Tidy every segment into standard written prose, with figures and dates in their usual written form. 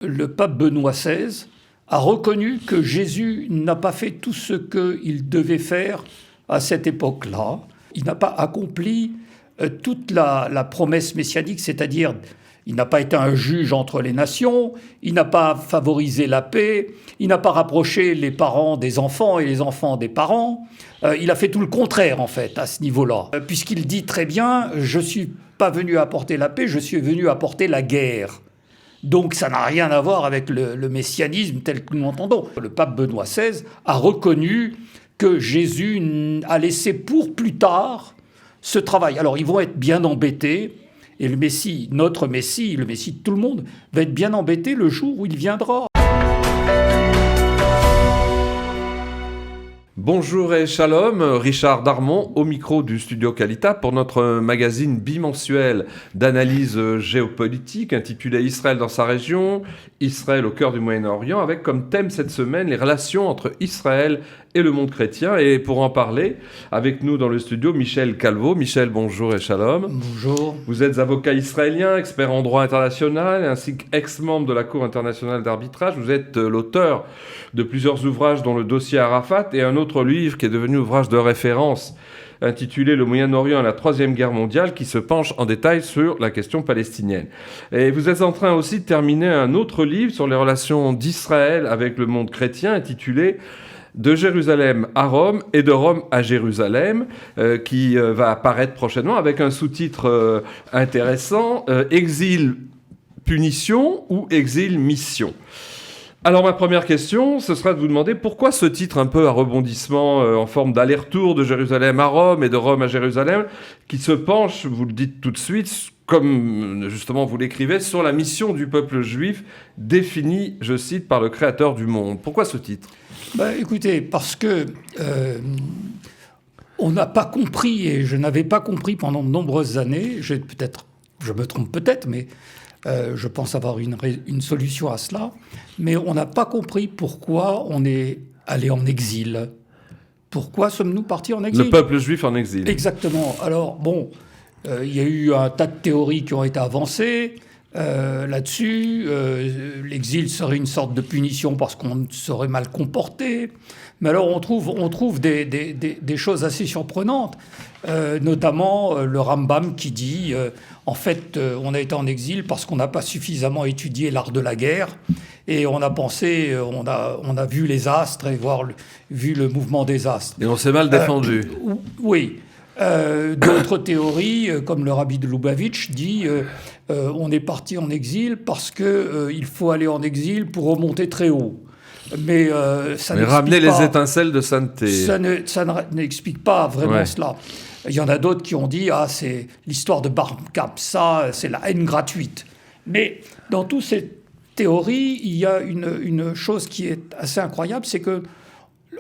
le pape Benoît XVI a reconnu que Jésus n'a pas fait tout ce qu'il devait faire à cette époque-là. Il n'a pas accompli toute la promesse messianique, c'est-à-dire il n'a pas été un juge entre les nations, il n'a pas favorisé la paix, il n'a pas rapproché les parents des enfants et les enfants des parents. Il a fait tout le contraire, en fait, à ce niveau-là. Puisqu'il dit très bien « Je ne suis pas venu apporter la paix, je suis venu apporter la guerre ». Donc ça n'a rien à voir avec le messianisme tel que nous l'entendons. Le pape Benoît XVI a reconnu que Jésus a laissé pour plus tard ce travail. Alors ils vont être bien embêtés, et le Messie, notre Messie, le Messie de tout le monde, va être bien embêté le jour où il viendra. Bonjour et shalom, Richard Darmon au micro du Studio Kalita pour notre magazine bimensuel d'analyse géopolitique intitulé Israël dans sa région, Israël au cœur du Moyen-Orient, avec comme thème cette semaine les relations entre Israël et le monde chrétien. Et pour en parler, avec nous dans le studio, Michel Calvo. Michel, bonjour et shalom. Bonjour. Vous êtes avocat israélien, expert en droit international, ainsi qu'ex-membre de la Cour internationale d'arbitrage. Vous êtes l'auteur de plusieurs ouvrages dont le dossier Arafat et un autre livre qui est devenu ouvrage de référence intitulé « Le Moyen-Orient et la Troisième Guerre mondiale » qui se penche en détail sur la question palestinienne. Et vous êtes en train aussi de terminer un autre livre sur les relations d'Israël avec le monde chrétien intitulé « De Jérusalem à Rome et de Rome à Jérusalem » qui va apparaître prochainement avec un sous-titre intéressant « Exil punition ou exil mission ». Alors ma première question, ce sera de vous demander pourquoi ce titre un peu à rebondissement en forme d'aller-retour de Jérusalem à Rome et de Rome à Jérusalem, qui se penche, vous le dites tout de suite, comme justement vous l'écrivez, sur la mission du peuple juif définie, je cite, par le Créateur du monde. Pourquoi ce titre ? Écoutez, parce que on n'a pas compris, et je n'avais pas compris pendant de nombreuses années, je me trompe peut-être, mais je pense avoir une solution à cela, mais on n'a pas compris pourquoi on est allé en exil. Pourquoi sommes-nous partis en exil ? Le peuple juif en exil. Exactement. Alors, il y a eu un tas de théories qui ont été avancées là-dessus. L'exil serait une sorte de punition parce qu'on serait mal comporté. Mais alors, on trouve des choses assez surprenantes, notamment le Rambam qui dit en fait, on a été en exil parce qu'on n'a pas suffisamment étudié l'art de la guerre et on a pensé, on a vu les astres et vu le mouvement des astres. Et on s'est mal défendu. Oui. D'autres théories, comme le rabbi de Lubavitch, dit on est parti en exil parce qu'il faut aller en exil pour remonter très haut. Mais ramener les étincelles de sainteté. Ça n'explique pas vraiment cela. Il y en a d'autres qui ont dit c'est l'histoire de Bar Cap, ça, c'est la haine gratuite. Mais dans toutes ces théories, il y a une chose qui est assez incroyable, c'est que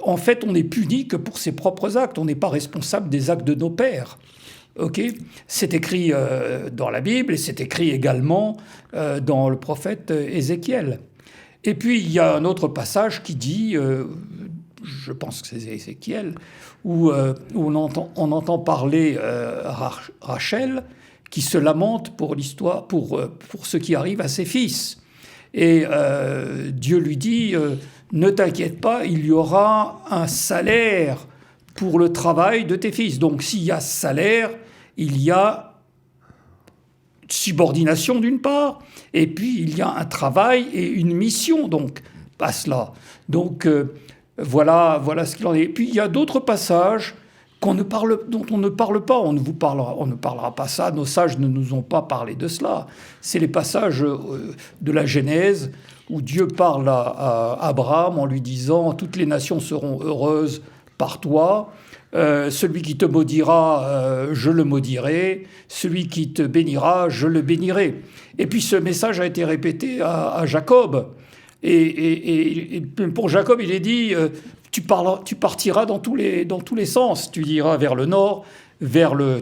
en fait, on n'est puni que pour ses propres actes. On n'est pas responsable des actes de nos pères. C'est écrit dans la Bible et c'est écrit également dans le prophète Ézéchiel. Et puis, il y a un autre passage qui dit, je pense que c'est Ézéchiel, où on entend parler Rachel qui se lamente pour l'histoire, pour ce qui arrive à ses fils. Et Dieu lui dit, ne t'inquiète pas, il y aura un salaire pour le travail de tes fils. Donc, s'il y a salaire, il y a subordination d'une part, et puis il y a un travail et une mission, donc, à cela. Donc, voilà ce qu'il en est. Et puis, il y a d'autres passages dont on ne parle pas. On ne parlera pas ça. Nos sages ne nous ont pas parlé de cela. C'est les passages de la Genèse où Dieu parle à Abraham en lui disant « Toutes les nations seront heureuses par toi. Celui qui te maudira, je le maudirai. Celui qui te bénira, je le bénirai. » Et puis ce message a été répété à Jacob. Et pour Jacob, il est dit tu partiras dans tous les sens. Tu iras vers le nord,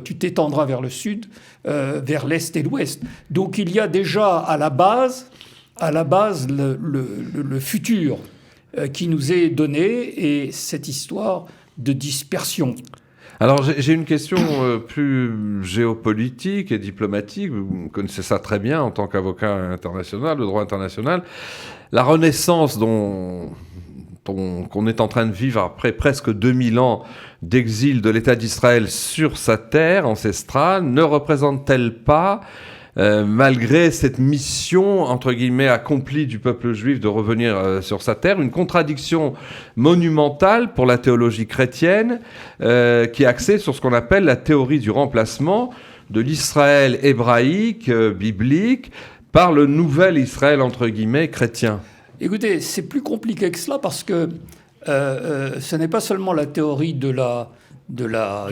tu t'étendras vers le sud, vers l'est et l'ouest. Donc il y a déjà à la base le futur qui nous est donné et cette histoire de dispersion. Alors j'ai une question plus géopolitique et diplomatique. Vous connaissez ça très bien en tant qu'avocat international, le droit international. La renaissance qu'on est en train de vivre après presque 2000 ans d'exil de l'État d'Israël sur sa terre ancestrale ne représente-t-elle pas, malgré cette mission, entre guillemets, accomplie du peuple juif de revenir sur sa terre, une contradiction monumentale pour la théologie chrétienne qui est axée sur ce qu'on appelle la théorie du remplacement de l'Israël hébraïque, biblique, par le nouvel Israël, entre guillemets, chrétien? Écoutez, c'est plus compliqué que cela parce que ce n'est pas seulement la théorie du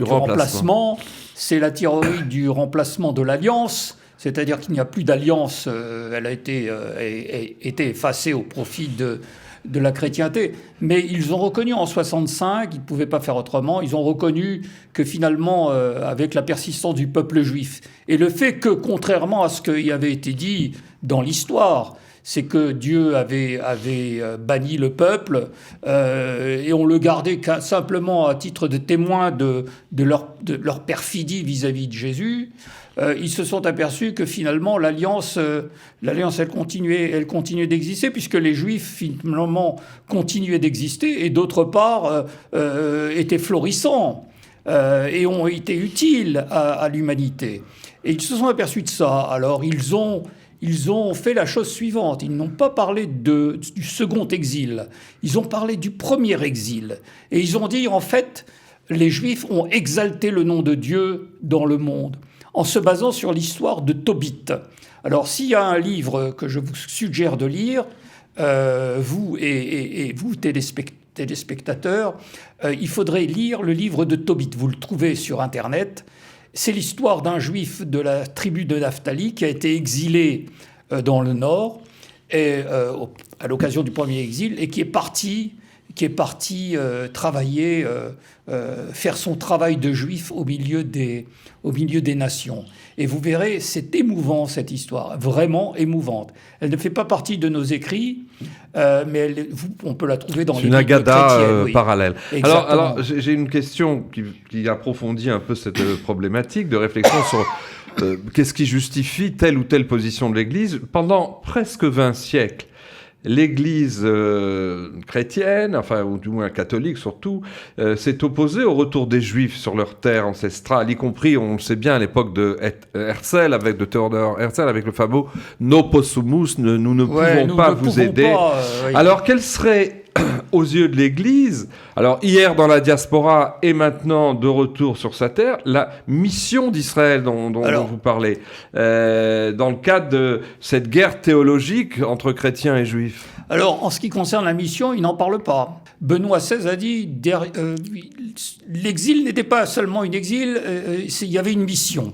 remplacement, c'est la théorie du remplacement de l'alliance. C'est-à-dire qu'il n'y a plus d'alliance, elle a été effacée au profit de la chrétienté. Mais ils ont reconnu en 65, ils ne pouvaient pas faire autrement, ils ont reconnu que finalement, avec la persistance du peuple juif, et le fait que, contrairement à ce qui avait été dit dans l'histoire, c'est que Dieu avait banni le peuple et on le gardait simplement à titre de témoin de leur perfidie vis-à-vis de Jésus. Ils se sont aperçus que finalement l'alliance elle continuait d'exister puisque les Juifs finalement continuaient d'exister et d'autre part étaient florissants et ont été utiles à l'humanité. Et ils se sont aperçus de ça. Alors ils ont fait la chose suivante. Ils n'ont pas parlé du second exil. Ils ont parlé du premier exil. Et ils ont dit, en fait, les Juifs ont exalté le nom de Dieu dans le monde, en se basant sur l'histoire de Tobit. Alors, s'il y a un livre que je vous suggère de lire, vous et vous, téléspectateurs, il faudrait lire le livre de Tobit. Vous le trouvez sur Internet. C'est l'histoire d'un juif de la tribu de Naphtali qui a été exilé dans le nord et, à l'occasion du premier exil et qui est parti travailler, faire son travail de juif au milieu des nations. Et vous verrez, c'est émouvant cette histoire, vraiment émouvante. Elle ne fait pas partie de nos écrits, mais on peut la trouver dans les livres chrétiens. C'est une agada parallèle. Exactement. Alors j'ai une question qui approfondit un peu cette problématique de réflexion sur qu'est-ce qui justifie telle ou telle position de l'Église. Pendant presque 20 siècles, l'Église chrétienne, enfin, ou du moins catholique surtout, s'est opposée au retour des Juifs sur leur terre ancestrale, y compris, on le sait bien, à l'époque de Herzl, de Theodor Herzl, avec le fameux « No possumus », nous ne pouvons pas vous aider. Oui. Alors, quel serait, aux yeux de l'Église, alors hier dans la diaspora et maintenant de retour sur sa terre, la mission d'Israël dont vous parlez, dans le cadre de cette guerre théologique entre chrétiens et juifs? Alors, en ce qui concerne la mission, il n'en parle pas. Benoît XVI a dit l'exil n'était pas seulement une exil, il y avait une mission.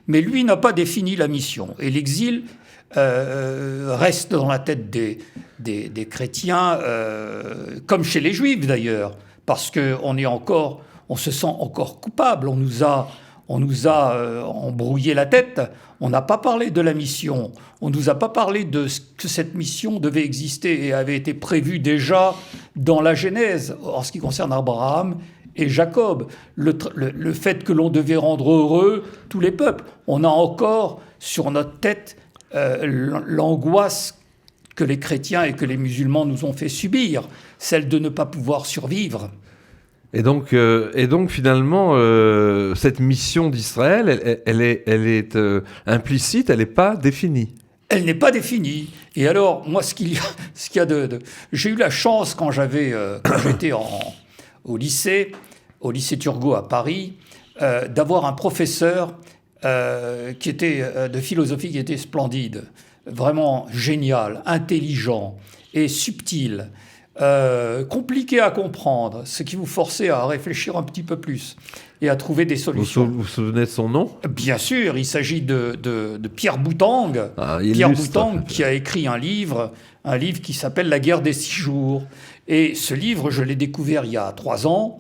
Mais lui n'a pas défini la mission. Et l'exil reste dans la tête des chrétiens, comme chez les juifs d'ailleurs, parce qu'on se sent encore coupable, on nous a embrouillé la tête, on n'a pas parlé de la mission, on ne nous a pas parlé de ce que cette mission devait exister et avait été prévue déjà dans la Genèse, en ce qui concerne Abraham et Jacob, le fait que l'on devait rendre heureux tous les peuples. On a encore sur notre tête l'angoisse que les chrétiens et que les musulmans nous ont fait subir, celle de ne pas pouvoir survivre. Et donc finalement, cette mission d'Israël, elle est implicite, elle n'est pas définie. Elle n'est pas définie. Et alors, moi, j'ai eu la chance quand j'étais au lycée Turgot à Paris, d'avoir un professeur qui était de philosophie qui était splendide, vraiment génial, intelligent et subtil. Compliqué à comprendre, ce qui vous forçait à réfléchir un petit peu plus et à trouver des solutions. Vous vous souvenez de son nom ? Bien sûr, il s'agit de Pierre Boutang. Pierre Boutang qui a écrit un livre qui s'appelle « La guerre des 6 jours ». Et ce livre, je l'ai découvert il y a 3 ans,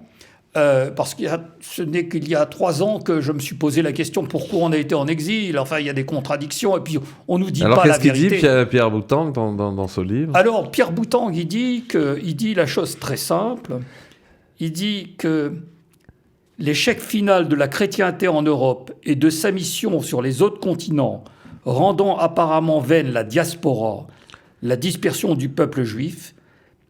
parce que ce n'est qu'il y a 3 ans que je me suis posé la question pourquoi on a été en exil. Enfin, il y a des contradictions et puis on nous dit pas la vérité. Alors, qu'est-ce qu'il dit Pierre Boutang dans ce livre ? Alors, Pierre Boutang, il dit la chose très simple. Il dit que l'échec final de la chrétienté en Europe et de sa mission sur les autres continents, rendant apparemment vaine la diaspora, la dispersion du peuple juif,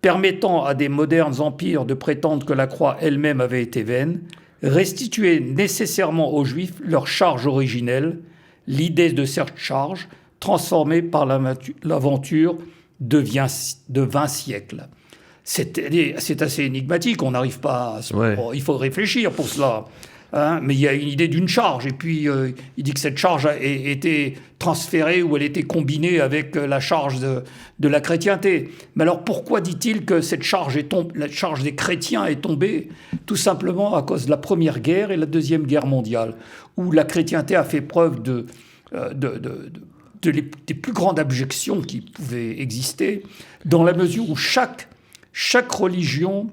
permettant à des modernes empires de prétendre que la croix elle-même avait été vaine, restituait nécessairement aux Juifs leur charge originelle, l'idée de cette charge, transformée par l'aventure de 20 siècles. C'est assez énigmatique, on n'arrive pas à il faut réfléchir pour cela. Hein, mais il y a une idée d'une charge, et puis il dit que cette charge a été transférée ou elle était combinée avec la charge de la chrétienté. Mais alors pourquoi dit-il que cette charge la charge des chrétiens est tombée? Tout simplement à cause de la Première Guerre et la Deuxième Guerre mondiale, où la chrétienté a fait preuve des plus grandes abjections qui pouvaient exister, dans la mesure où chaque religion,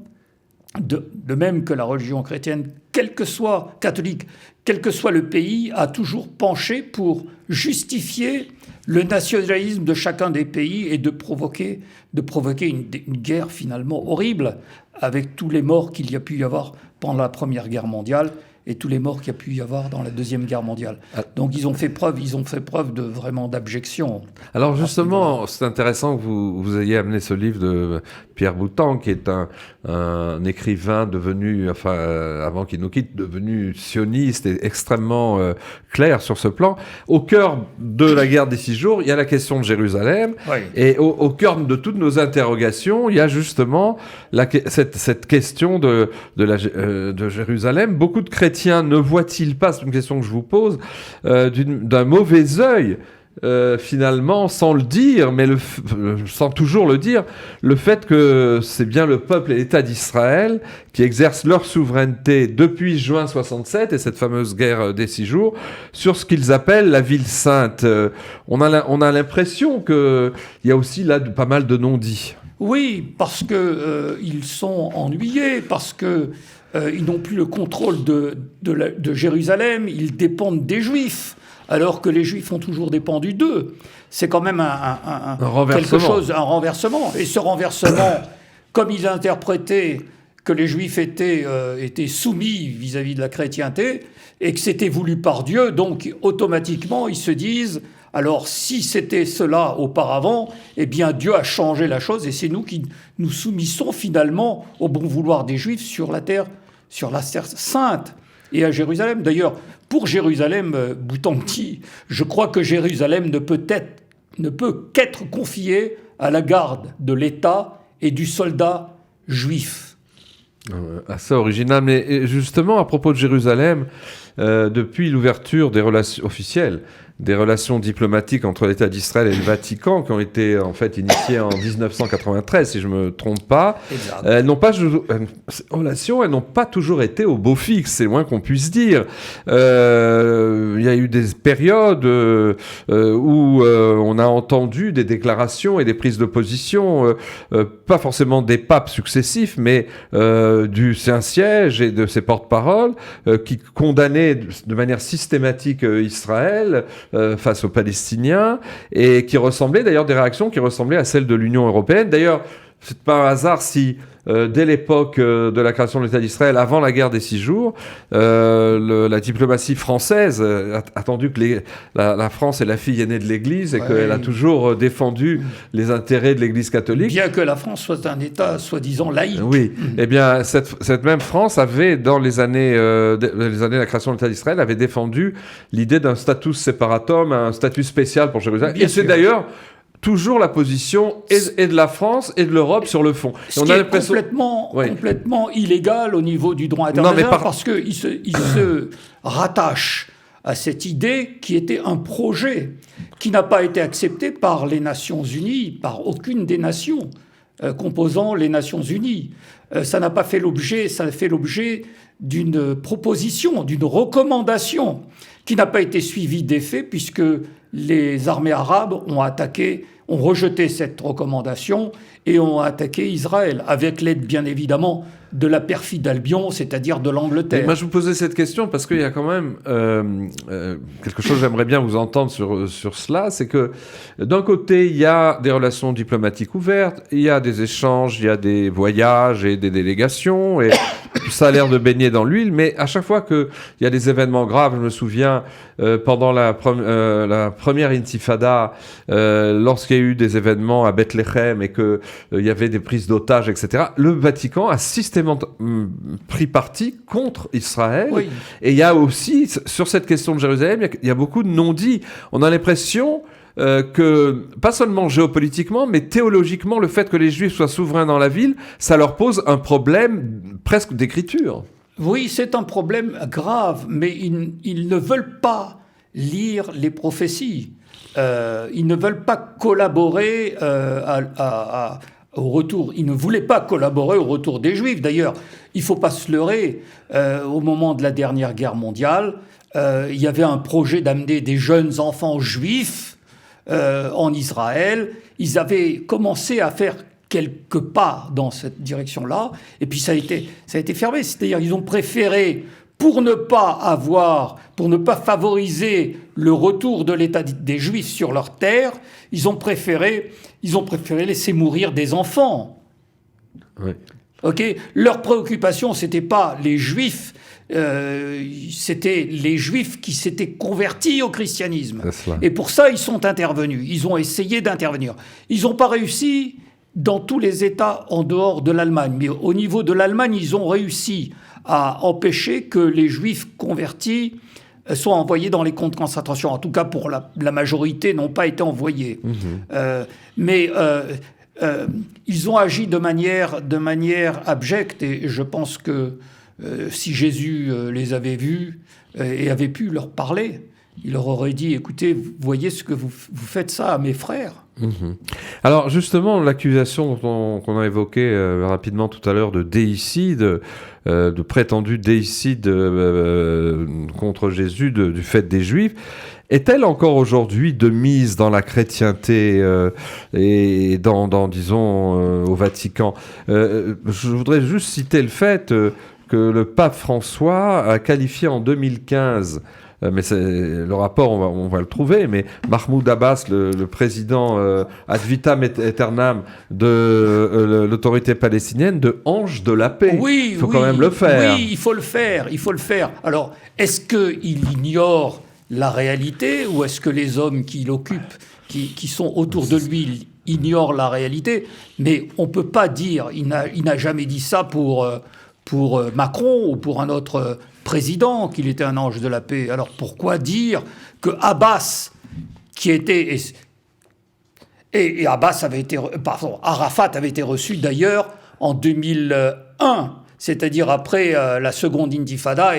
de même que la religion chrétienne, quel que soit catholique, quel que soit le pays, a toujours penché pour justifier le nationalisme de chacun des pays et de provoquer une guerre finalement horrible, avec tous les morts qu'il y a pu y avoir pendant la Première Guerre mondiale et tous les morts qu'il y a pu y avoir dans la Deuxième Guerre mondiale. Donc ils ont fait preuve vraiment d'abjection. Alors justement, c'est intéressant que vous ayez amené ce livre de Pierre Boutan, qui est un écrivain devenu, avant qu'il nous quitte, devenu sioniste et extrêmement clair sur ce plan. Au cœur de la guerre des 6 jours, il y a la question de Jérusalem. Oui. Et au cœur de toutes nos interrogations, il y a justement cette question de Jérusalem. Beaucoup de chrétiens ne voient-ils pas, c'est une question que je vous pose, d'un mauvais œil, finalement, sans le dire, mais sans toujours le dire, le fait que c'est bien le peuple et l'État d'Israël qui exercent leur souveraineté depuis juin 67 et cette fameuse guerre des 6 jours sur ce qu'ils appellent la ville sainte. On a l'impression qu'il y a aussi là pas mal de non-dits. Oui, parce qu'ils sont ennuyés, parce que ils n'ont plus le contrôle de Jérusalem, ils dépendent des Juifs, alors que les Juifs ont toujours dépendu d'eux. C'est quand même un renversement. Et ce renversement, comme il interprétait que les Juifs étaient soumis vis-à-vis de la chrétienté, et que c'était voulu par Dieu, donc automatiquement ils se disent... Alors, si c'était cela auparavant, eh bien, Dieu a changé la chose et c'est nous qui nous soumettons finalement au bon vouloir des Juifs sur la terre sainte et à Jérusalem. D'ailleurs, pour Jérusalem, Boutan dit, je crois que Jérusalem ne peut qu'être confiée à la garde de l'État et du soldat juif. Assez original, mais justement, à propos de Jérusalem, depuis l'ouverture des relations officielles, des relations diplomatiques entre l'État d'Israël et le Vatican, qui ont été en fait initiées en 1993, si je ne me trompe pas. Ces relations, elles n'ont pas toujours été au beau fixe, c'est le moins qu'on puisse dire. Il y a eu des périodes où on a entendu des déclarations et des prises de position, pas forcément des papes successifs, mais du Saint-Siège et de ses porte-paroles, qui condamnaient de manière systématique Israël, face aux Palestiniens, et qui ressemblaient d'ailleurs des réactions qui ressemblaient à celles de l'Union européenne. D'ailleurs, c'est pas un hasard si dès l'époque de la création de l'État d'Israël, avant la guerre des 6 jours, la diplomatie française a attendu que la France est la fille aînée de l'Église et qu'elle a toujours défendu les intérêts de l'Église catholique. Bien que la France soit un État soi-disant laïque. Oui, eh bien cette même France avait, dans les années de la création de l'État d'Israël, avait défendu l'idée d'un status separatum, un statut spécial pour Jérusalem. Et c'est d'ailleurs toujours la position et de la France et de l'Europe sur le fond. Ce qui est complètement illégal au niveau du droit international, parce qu'il se rattache à cette idée qui était un projet qui n'a pas été accepté par les Nations Unies, par aucune des nations composant les Nations Unies. Ça n'a fait l'objet d'une proposition, d'une recommandation qui n'a pas été suivie d'effet puisque les armées arabes ont rejeté cette recommandation et ont attaqué Israël, avec l'aide bien évidemment de la perfide Albion, c'est-à-dire de l'Angleterre. Moi je vous posais cette question parce qu'il y a quand même quelque chose, j'aimerais bien vous entendre sur cela, c'est que d'un côté il y a des relations diplomatiques ouvertes, il y a des échanges, il y a des voyages et des délégations, et ça a l'air de baigner dans l'huile, mais à chaque fois qu'il y a des événements graves, je me souviens, pendant la première intifada, lorsqu'il y a eu des événements à Bethléem et qu'il y avait des prises d'otages, etc., le Vatican a systématiquement pris parti contre Israël. Oui. Et il y a aussi, sur cette question de Jérusalem, il y a beaucoup de non-dits. On a l'impression que, pas seulement géopolitiquement, mais théologiquement, le fait que les Juifs soient souverains dans la ville, ça leur pose un problème presque d'écriture. Oui, c'est un problème grave, mais ils ne veulent pas lire les prophéties. Ils ne veulent pas collaborer au retour. Ils ne voulaient pas collaborer au retour des Juifs. D'ailleurs, il ne faut pas se leurrer. Au moment de la dernière guerre mondiale, il y avait un projet d'amener des jeunes enfants juifs en Israël. Ils avaient commencé à faire quelques pas dans cette direction-là, et puis ça a été fermé. C'est-à-dire ils ont préféré, pour ne pas favoriser le retour de l'État des Juifs sur leur terre, ils ont préféré laisser mourir des enfants. Oui. Ok, leur préoccupation, c'était pas les Juifs. C'était les Juifs qui s'étaient convertis au christianisme. Et pour ça, ils sont intervenus. Ils ont essayé d'intervenir. Ils n'ont pas réussi dans tous les États en dehors de l'Allemagne. Mais au niveau de l'Allemagne, ils ont réussi à empêcher que les Juifs convertis soient envoyés dans les camps de concentration. En tout cas, pour la majorité, n'ont pas été envoyés. Mais ils ont agi de manière abjecte. Et je pense que si Jésus les avait vus et avait pu leur parler, il leur aurait dit, écoutez, vous voyez ce que vous faites ça à mes frères. Alors justement, l'accusation qu'on a évoquée rapidement tout à l'heure de déicide, de prétendu déicide contre Jésus du fait des Juifs, est-elle encore aujourd'hui de mise dans la chrétienté et disons, au Vatican ? Je voudrais juste citer le fait que le pape François a qualifié en 2015, mais le rapport, on va le trouver, mais Mahmoud Abbas, le président ad vitam aeternam de l'autorité palestinienne, de ange de la paix. Oui, il faut quand même le faire. Oui, il faut le faire. Alors, est-ce qu'il ignore la réalité, ou est-ce que les hommes qui l'occupent, qui sont autour de lui, ignorent la réalité ? Mais on ne peut pas dire, il n'a jamais dit ça pour Macron ou pour un autre président qu'il était un ange de la paix. Alors pourquoi dire que Abbas, qui était... Et Abbas avait été... Pardon, Arafat avait été reçu d'ailleurs en 2001, c'est-à-dire après la seconde intifada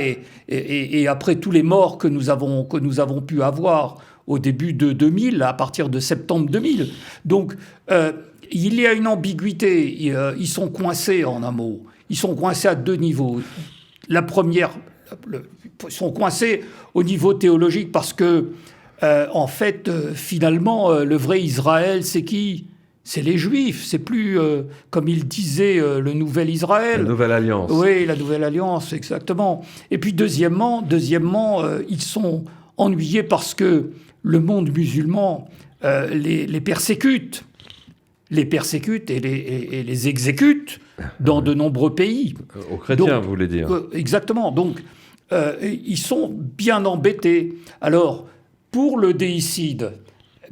et après tous les morts que nous avons pu avoir au début de 2000, à partir de septembre 2000. Donc il y a une ambiguïté. Ils sont coincés, en un mot. Ils sont coincés à deux niveaux. La première, ils sont coincés au niveau théologique parce que, en fait, finalement, le vrai Israël, c'est qui ? C'est les Juifs. C'est plus, comme il disait, le nouvel Israël. La nouvelle alliance. Oui, la nouvelle alliance, exactement. Et puis, deuxièmement, ils sont ennuyés parce que le monde musulman les persécute. Les persécute et les exécute dans de nombreux pays. Aux chrétiens, vous voulez dire. Exactement. Donc, ils sont bien embêtés. Alors, pour le déicide,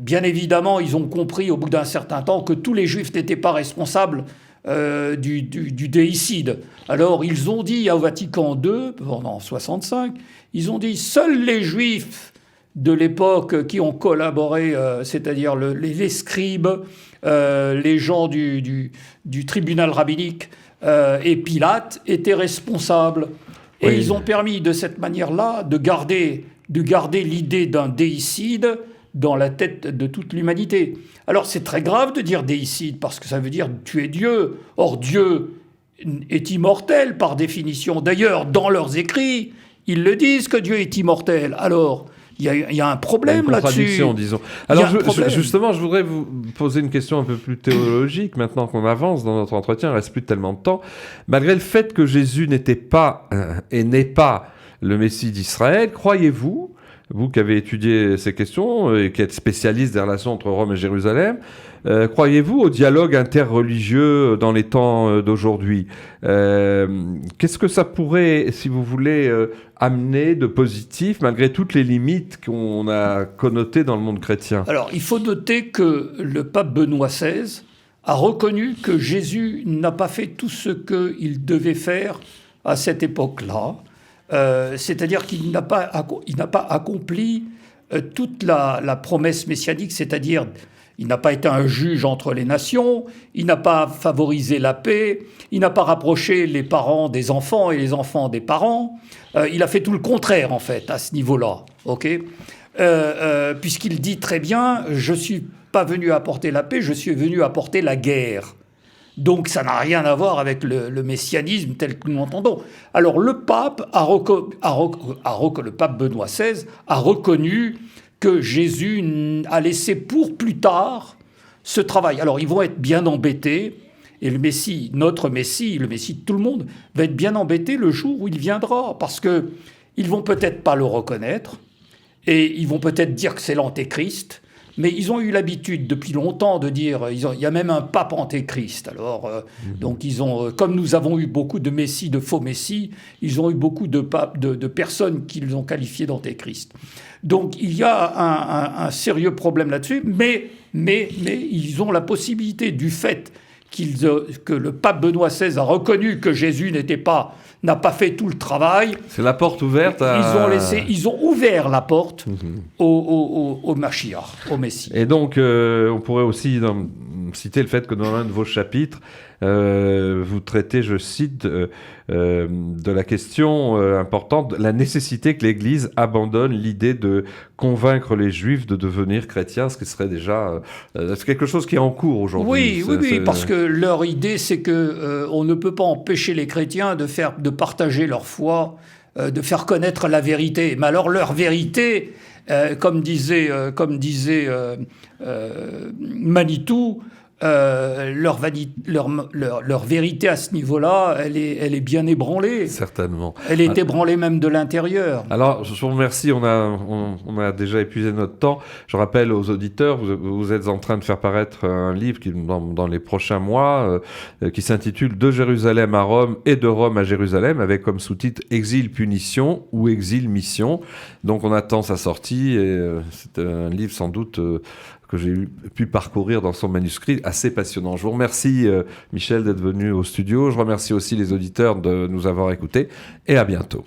bien évidemment, ils ont compris au bout d'un certain temps que tous les Juifs n'étaient pas responsables du déicide. Alors, ils ont dit au Vatican II, pendant 1965, ils ont dit « Seuls les Juifs de l'époque qui ont collaboré, c'est-à-dire les scribes, les gens du tribunal rabbinique et Pilate étaient responsables. » Et ils ont permis de cette manière-là de garder l'idée d'un déicide dans la tête de toute l'humanité. Alors c'est très grave de dire déicide parce que ça veut dire tuer Dieu. Or Dieu est immortel par définition. D'ailleurs, dans leurs écrits, ils le disent que Dieu est immortel. Alors, il y a un problème là-dessus. Disons. Alors, justement, je voudrais vous poser une question un peu plus théologique. Maintenant qu'on avance dans notre entretien, il ne reste plus tellement de temps. Malgré le fait que Jésus n'était pas et n'est pas le Messie d'Israël, croyez-vous, vous qui avez étudié ces questions et qui êtes spécialiste des relations entre Rome et Jérusalem, croyez-vous au dialogue interreligieux dans les temps d'aujourd'hui? Qu'est-ce que ça pourrait, si vous voulez, amener de positif, malgré toutes les limites qu'on a connotées dans le monde chrétien? Alors, il faut noter que le pape Benoît XVI a reconnu que Jésus n'a pas fait tout ce qu'il devait faire à cette époque-là. C'est-à-dire qu'il n'a pas accompli toute la promesse messianique, c'est-à-dire il n'a pas été un juge entre les nations, il n'a pas favorisé la paix, il n'a pas rapproché les parents des enfants et les enfants des parents. Il a fait tout le contraire, en fait, à ce niveau-là. Puisqu'il dit très bien « Je ne suis pas venu apporter la paix, je suis venu apporter la guerre ». Donc ça n'a rien à voir avec le messianisme tel que nous l'entendons. Alors le pape le pape Benoît XVI a reconnu que Jésus a laissé pour plus tard ce travail. Alors ils vont être bien embêtés, et le Messie, notre Messie, le Messie de tout le monde, va être bien embêté le jour où il viendra, parce qu'ils vont peut-être pas le reconnaître, et ils vont peut-être dire que c'est l'antéchrist. Mais ils ont eu l'habitude depuis longtemps de dire, il y a même un pape antéchrist. Alors, donc ils ont, comme nous avons eu beaucoup de messies, de faux messies, ils ont eu beaucoup de personnes qu'ils ont qualifiées d'antéchrist. Donc il y a un sérieux problème là-dessus, mais ils ont la possibilité, du fait que le pape Benoît XVI a reconnu que Jésus n'a pas fait tout le travail. C'est la porte ouverte à... Ils ont ouvert la porte au Mashiach, au Messie. Et donc, on pourrait aussi citer le fait que dans l'un de vos chapitres, vous traitez, je cite, de la question importante, la nécessité que l'Église abandonne l'idée de convaincre les Juifs de devenir chrétiens, ce qui serait déjà c'est quelque chose qui est en cours aujourd'hui. Oui, parce que leur idée, c'est que on ne peut pas empêcher les chrétiens de partager leur foi, de faire connaître la vérité. Mais alors leur vérité, comme disait Manitou, leur vérité à ce niveau-là, elle est bien ébranlée. Certainement. Elle est ébranlée même de l'intérieur. Alors, je vous remercie. On a déjà épuisé notre temps. Je rappelle aux auditeurs, vous êtes en train de faire paraître un livre qui, dans les prochains mois, qui s'intitule « De Jérusalem à Rome et de Rome à Jérusalem », avec comme sous-titre « Exil punition » ou « Exil mission ». Donc, on attend sa sortie. Et c'est un livre sans doute que j'ai pu parcourir dans son manuscrit, assez passionnant. Je vous remercie, Michel, d'être venu au studio. Je remercie aussi les auditeurs de nous avoir écoutés, et à bientôt.